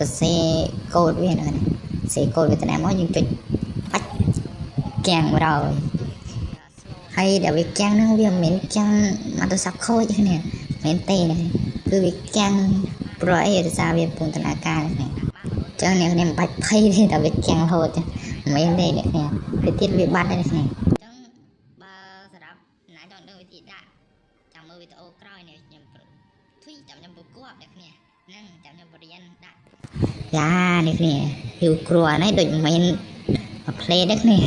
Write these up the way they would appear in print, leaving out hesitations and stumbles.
ទៅសេកូដវាហ្នឹងសេកូដវាទៅណាមកយើងចុចបាច់គាំងមកដល់ហើយដែលវាគាំងហ្នឹងវាមិនមែនគាំងមកទៅសាប់ខូចទេនេះមិនទេណាគឺវាគាំងប្រអីដោយសារវាពងតនាការនេះចឹងអ្នកនេះមិនបាច់ភ័យទេតែវាគាំងរហូតមិនមែនទេអ្នកនេះវាទៀតវាបាត់ហើយនេះចឹងបើសម្រាប់ណាចង់ដឹងវិធីដាក់ចាំមើលវីដេអូក្រោយនេះខ្ញុំចាំប្រកបអ្នកនេះហ្នឹងចាំខ្ញុំបរៀនដាក់យ៉ានេះនេះហ៊ីវគ្រួនេះដូចមិនមែនមកផ្លេនេះនេះ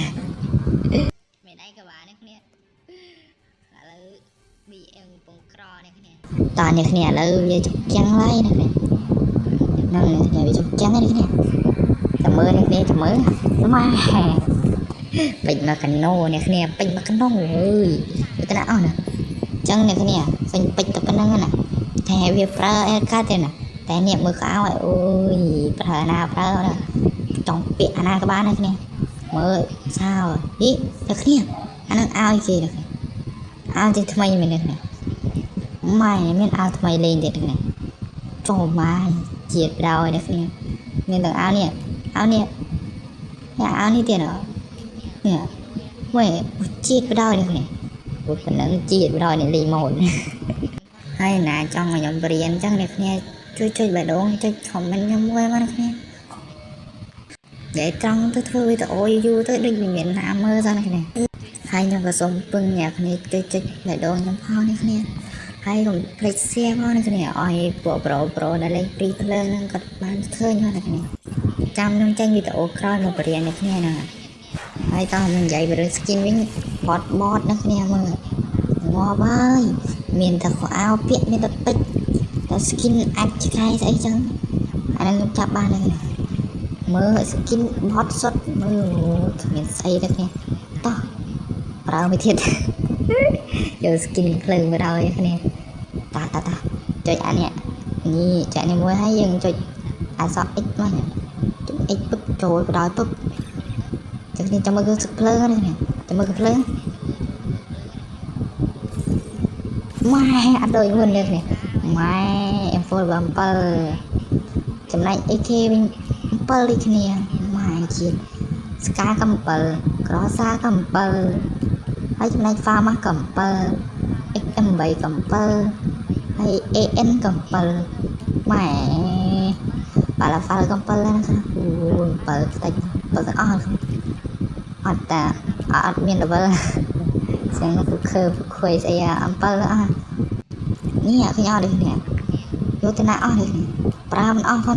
មិនដៃក៏បាននេះឥឡូវ BM ពងក្រនេះនេះតើនេះឥឡូវវាចាំងហើយនេះហ្នឹងនេះវាចាំងនេះចាំមើលនេះចាំមើលម៉ែពេញមកកាណូនេះពេញមកកាណូអើយវាទៅណាអស់ណាចឹងនេះពេញពេញទៅប៉ុណ្ណឹងណាតែវាប្រើអីកើតទេណាតែនេះមើលខោឲ្យអូយប្រើណាប្រើចង់ពាក់អាណាក៏បាននេះមើលសោហីតែអានឹងឲ្យគេនេះឲ្យទីថ្មីមែននេះម៉ែមានឲ្យថ្មីលេងទៀតនេះចូលម៉ែជាតិដល់នេះមានទាំងឲ្យនេះទៀតនេះមើលជាតិបដល់នេះពុទ្ធប៉ុណ្ណឹងជាតិបដល់នេះលេងម៉ូតហើយណាចង់ឲ្យខ្ញុំបរៀនអញ្ចឹងអ្នកគ្នាជួយបេះដូងចុច comment ខ្ញុំមួយមកអ្នកគ្នាដែលត្រង់ទៅធ្វើវីដេអូយូរទៅដូចមានណាមើលសោះអ្នកគ្នាហើយខ្ញុំក៏សូមពឹងអ្នកគ្នាចុចបេះដូងខ្ញុំផងអ្នកគ្នាហើយកុំភ្លេច share ផងអ្នកគ្នាឲ្យពួកប្រូដែលលេងព្រីភ្លើងហ្នឹងក៏បានឃើញផងអ្នកគ្នាចាំខ្ញុំចេញវីដេអូក្រោយមកបរៀនអ្នកគ្នាហ្នឹងហើយតោះខ្ញុំនិយាយពីរឿង skin វិញបតអ្នកគ្នាមើលងាប់ហើយមានតែខោអាវពាក់មានតែពេជ្រតែ skin អាចឆ្កែស្អីចឹងអានេះខ្ញុំចាប់បានហើយមើល skin បត់សុទ្ធមើលគ្មានស្អីទេគ្នាតោះប្រើមួយទៀតយក skin ភ្លើងមកដល់គ្នាតោះចុចអានេះចុចនេះមួយហើយយើងចុចអក្សរ x មកចុច x ពឹបចូលទៅដល់ពឹបចឹងខ្ញុំចាំមើលគឺភ្លើងនេះចាំមើលគឺភ្លើងម៉ែអត់ដូចមុននេះម៉ែ M4 7ចំណែក AK វិញ7ដូចគ្នាម៉ែជាតិស្កាកំ7ក្រសាកំ7ហើយចំណែក Farm កំ7 XM8 កំ7ហើយ AN កំ7ម៉ែបាឡាហ្វាល់កំ7ហ្នឹងអូ7ស្ដេច7ទាំងអស់អត់តាអត់មាន level ចឹងគឺខើខ្វៃស្អី7អស់នេះខ្ញុំអត់នេះយកទៅណាអស់នេះប្រើមិនអស់ផង